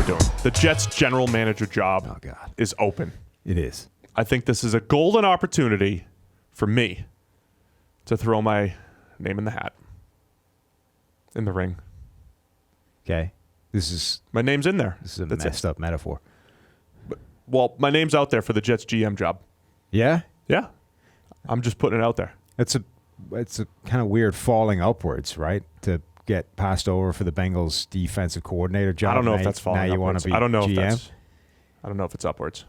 we're doing. The Jets general manager job is open. It is. I think this is a golden opportunity for me to throw my name in the hat, in the ring. Okay. My name's in there. This is a messed up metaphor. Well, my name's out there for the Jets GM job. Yeah? Yeah. I'm just putting it out there. It's a kind of weird falling upwards, right? To get passed over for the Bengals defensive coordinator job. I don't know if that's falling upwards. Now you want to be I don't know GM? I don't know if it's upwards.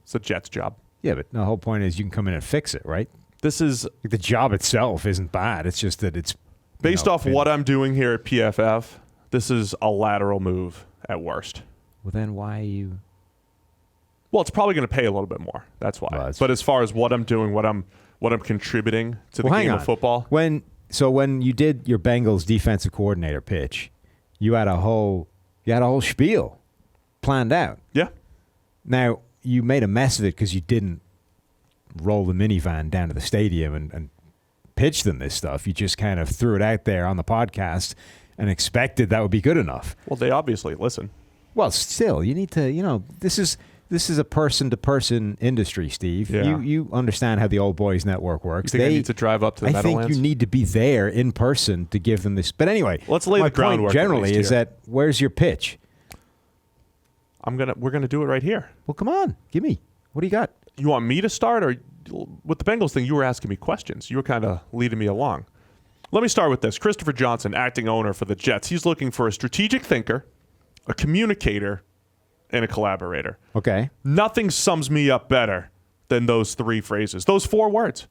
It's the Jets job. Yeah, but the whole point is you can come in and fix it, right? This is... the job itself isn't bad. It's just that it's... Based off what I'm doing here at PFF, this is a lateral move at worst. Well, then why are you... Well, it's probably going to pay a little bit more. That's why. Well, but as far as what I'm doing, what I'm contributing to the game of football... When you did your Bengals defensive coordinator pitch, you had a whole spiel planned out. Yeah. Now, you made a mess of it because you didn't roll the minivan down to the stadium and pitch them this stuff. You just kind of threw it out there on the podcast and expected that would be good enough. Well, they obviously listen. Well, still, you need to, this is a person-to-person industry, Steve. Yeah. You understand how the Old Boys Network works. You think I need to drive up to the Meadowlands? I think you need to be there in person to give them this. But anyway, let's lay the groundwork. My point generally is that where's your pitch? We're gonna do it right here. Well, come on, give me. What do you got? You want me to start, or with the Bengals thing? You were asking me questions. You were kind of leading me along. Let me start with this. Christopher Johnson, acting owner for the Jets. He's looking for a strategic thinker, a communicator, and a collaborator. Okay. Nothing sums me up better than those three phrases, those 4 words.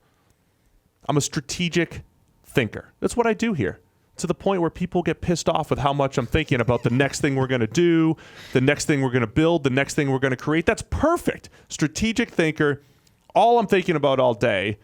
I'm a strategic thinker. That's what I do here, to the point where people get pissed off with how much I'm thinking about the next thing we're going to do, the next thing we're going to build, the next thing we're going to create. That's perfect. Strategic thinker. All I'm thinking about all day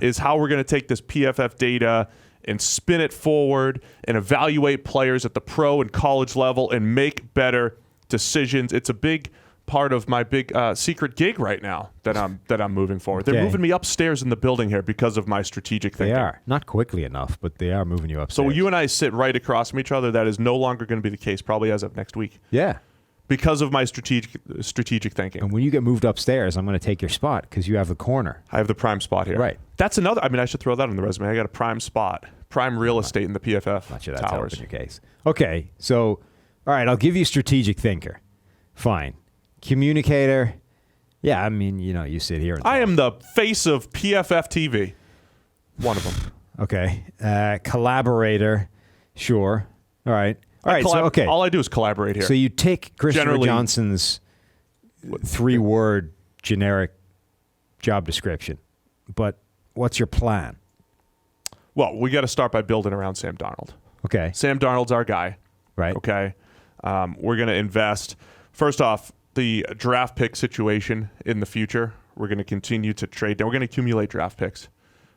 is how we're going to take this PFF data and spin it forward and evaluate players at the pro and college level and make better decisions. It's a big part of my big secret gig right now that I'm moving forward. They're moving me upstairs in the building here because of my strategic thinking. They are. Not quickly enough, but they are moving you upstairs. So you and I sit right across from each other. That is no longer going to be the case probably as of next week. Yeah. Because of my strategic thinking. And when you get moved upstairs, I'm going to take your spot because you have the corner. I have the prime spot here. Right. That's another. I should throw that on the resume. I got a prime spot, prime real estate in the PFF Not sure that's towers. helping your case. Okay, so all right, I'll give you strategic thinker. Fine. Communicator. Yeah, you sit here. And I am the face of PFF TV. One of them. Okay. Collaborator. Sure. All right. All right. All I do is collaborate here. So you take Christopher Johnson's 3-word generic job description, but what's your plan? Well, we got to start by building around Sam Darnold. Okay. Sam Darnold's our guy. Right. Okay. We're going to invest. First off, the draft pick situation in the future, we're going to continue to trade. We're going to accumulate draft picks.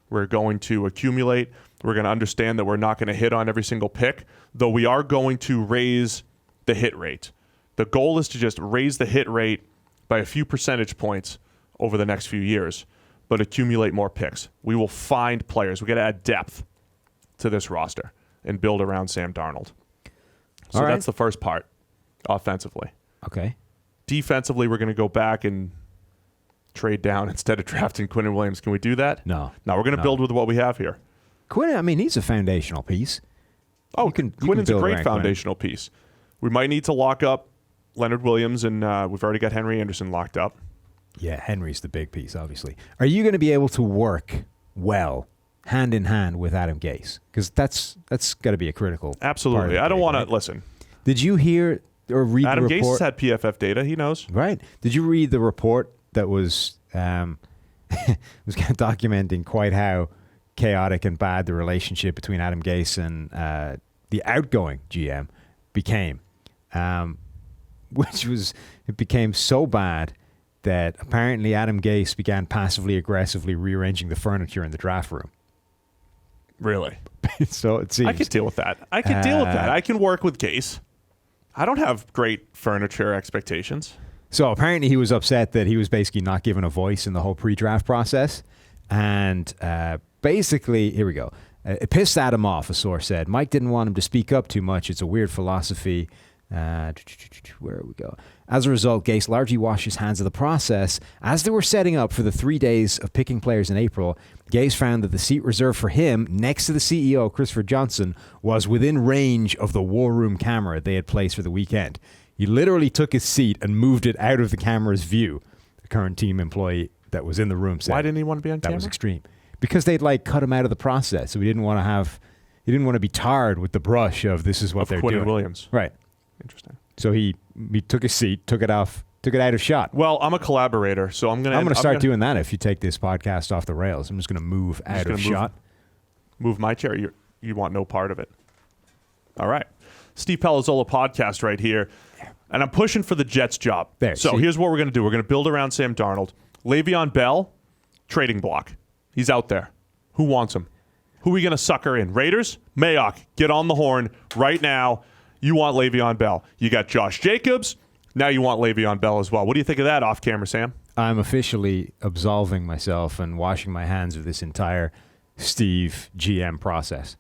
We're going to accumulate. We're going to understand that we're not going to hit on every single pick, though we are going to raise the hit rate. The goal is to just raise the hit rate by a few percentage points over the next few years, but accumulate more picks. We will find players. We got to add depth to this roster and build around Sam Darnold. So that's the first part, offensively. Okay. Defensively, we're going to go back and trade down instead of drafting Quinnen Williams. Can we do that? No. No, we're going to build with what we have here. Quinn, he's a foundational piece. Oh, Quinnen's a great foundational piece. We might need to lock up Leonard Williams, and we've already got Henry Anderson locked up. Yeah, Henry's the big piece, obviously. Are you going to be able to work well, hand in hand with Adam Gase? Because that's got to be a critical Absolutely. I don't want to listen. Did you hear or read Adam the report? Gase has had PFF data. He knows. Right. Did you read the report that was was kind of documenting quite how chaotic and bad the relationship between Adam Gase and the outgoing GM became, it became so bad that apparently Adam Gase began passively aggressively rearranging the furniture in the draft room. Really? So it seems I could deal with that. I can work with Gase. I don't have great furniture expectations. So apparently he was upset that he was basically not given a voice in the whole pre-draft process. And basically, here we go. It pissed Adam off, a source said. Mike didn't want him to speak up too much. It's a weird philosophy. Where we go? As a result, Gase largely washed his hands of the process. As they were setting up for the 3 days of picking players in April, Gase found that the seat reserved for him, next to the CEO, Christopher Johnson, was within range of the war room camera they had placed for the weekend. He literally took his seat and moved it out of the camera's view. The current team employee that was in the room said. Why didn't he want to be on camera? That was extreme. Because they'd cut him out of the process. So he didn't want to be tarred with the brush of this is what they're Quinn doing. Williams. Right. Interesting. So he took his seat, took it out of shot. Well, I'm a collaborator, so I'm going to start doing that if you take this podcast off the rails. I'm just going to move out of shot. Move my chair. You want no part of it. All right. Steve Palazzolo podcast right here. And I'm pushing for the Jets job. Here's what we're going to do. We're going to build around Sam Darnold. Le'Veon Bell, trading block. He's out there. Who wants him? Who are we going to sucker in? Raiders? Mayock, get on the horn right now. You want Le'Veon Bell. You got Josh Jacobs. Now you want Le'Veon Bell as well. What do you think of that off camera, Sam? I'm officially absolving myself and washing my hands of this entire Steve GM process.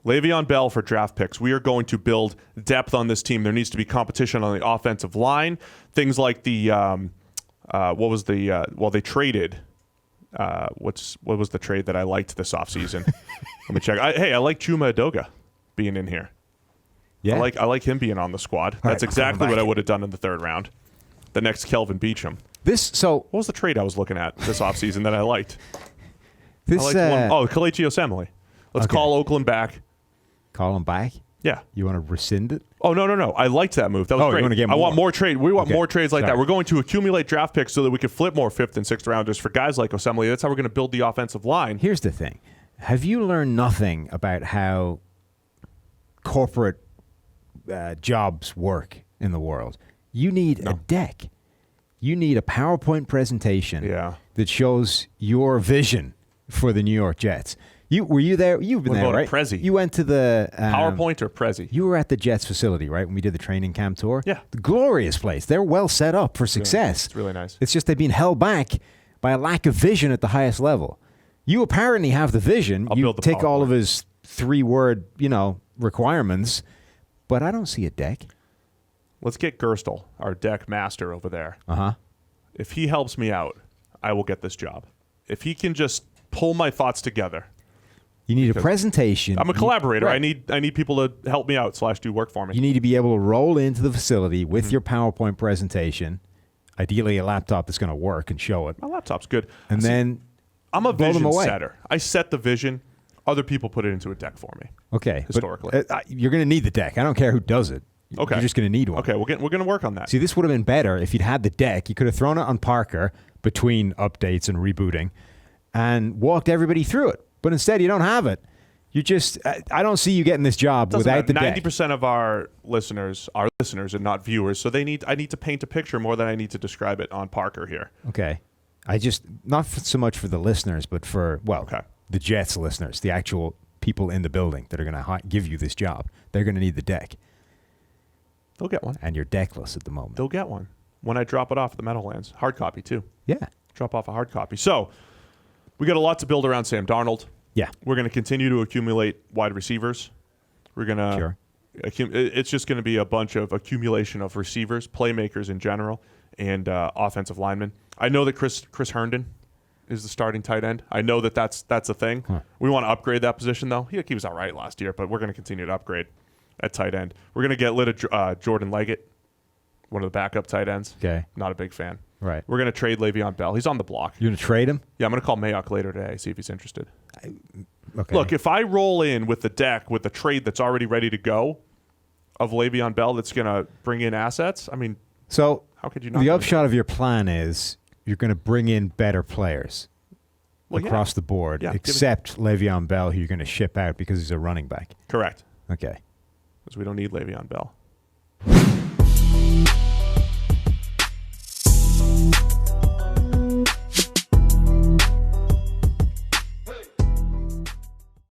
Le'Veon Bell for draft picks. We are going to build depth on this team. There needs to be competition on the offensive line. Things like they traded. What was the trade that I liked this offseason? Let me check. I like Chuma Edoga being in here. Yeah. I like him being on the squad. That's exactly what I would have done in the third round. The next Kelvin Beachum. What was the trade I was looking at this offseason that I liked? Kelechi Osemele. Let's call Oakland back. Call him back? Yeah. You want to rescind it? Oh, no. I liked that move. That was great. You want to get more? I want more trade. We want more trades like Sorry. that. We're going to accumulate draft picks so that we can flip more 5th and 6th rounders for guys like Osemele. That's how we're going to build the offensive line. Here's the thing. Have you learned nothing about how corporate jobs work in the world? You need a deck. You need a PowerPoint presentation that shows your vision for the New York Jets. Were you there? You've been there, right? Prezi. You went to the PowerPoint or Prezi? You were at the Jets facility, right? When we did the training camp tour. Yeah, the glorious place. They're well set up for success. It's really nice. It's just they've been held back by a lack of vision at the highest level. You apparently have the vision. You take all of his 3-word, requirements, but I don't see a deck. Let's get Gerstle, our deck master over there. Uh-huh. If he helps me out, I will get this job. If he can just pull my thoughts together. You need a presentation. I'm a collaborator. Right. I need people to help me out / do work for me. You need to be able to roll into the facility with your PowerPoint presentation, ideally a laptop that's going to work and show it. My laptop's good. And then I'm a vision setter. I set the vision. Other people put it into a deck for me. Okay. Historically. But, you're going to need the deck. I don't care who does it. Okay. You're just going to need one. Okay, we're going to work on that. See, this would have been better if you'd had the deck. You could have thrown it on Parker between updates and rebooting and walked everybody through it. But instead, you don't have it. You just, I don't see you getting this job without the deck. 90% of our listeners are listeners and not viewers, so I need to paint a picture more than I need to describe it on Parker here. Okay. Not so much for the listeners, but for, the Jets listeners, the actual people in the building that are going to give you this job. They're going to need the deck. They'll get one. And you're deckless at the moment. They'll get one when I drop it off at the Meadowlands. Hard copy, too. Yeah. Drop off a hard copy. So, we got a lot to build around Sam Darnold. Yeah. We're going to continue to accumulate wide receivers. We're going to... It's just going to be a bunch of accumulation of receivers, playmakers in general, and offensive linemen. I know that Chris Herndon is the starting tight end. I know that's a thing. Huh. We want to upgrade that position, though. He was all right last year, but we're going to continue to upgrade at tight end. We're going to get rid of Jordan Leggett, one of the backup tight ends. Okay. Not a big fan. Right. We're going to trade Le'Veon Bell. He's on the block. You're going to trade him? Yeah, I'm going to call Mayock later today, see if he's interested. Okay. Look, if I roll in with the deck with the trade that's already ready to go of Le'Veon Bell that's going to bring in assets, I mean, so how could you not? The upshot of your plan is you're going to bring in better players across the board, except Le'Veon Bell, who you're going to ship out because he's a running back. Correct. Okay. Because we don't need Le'Veon Bell.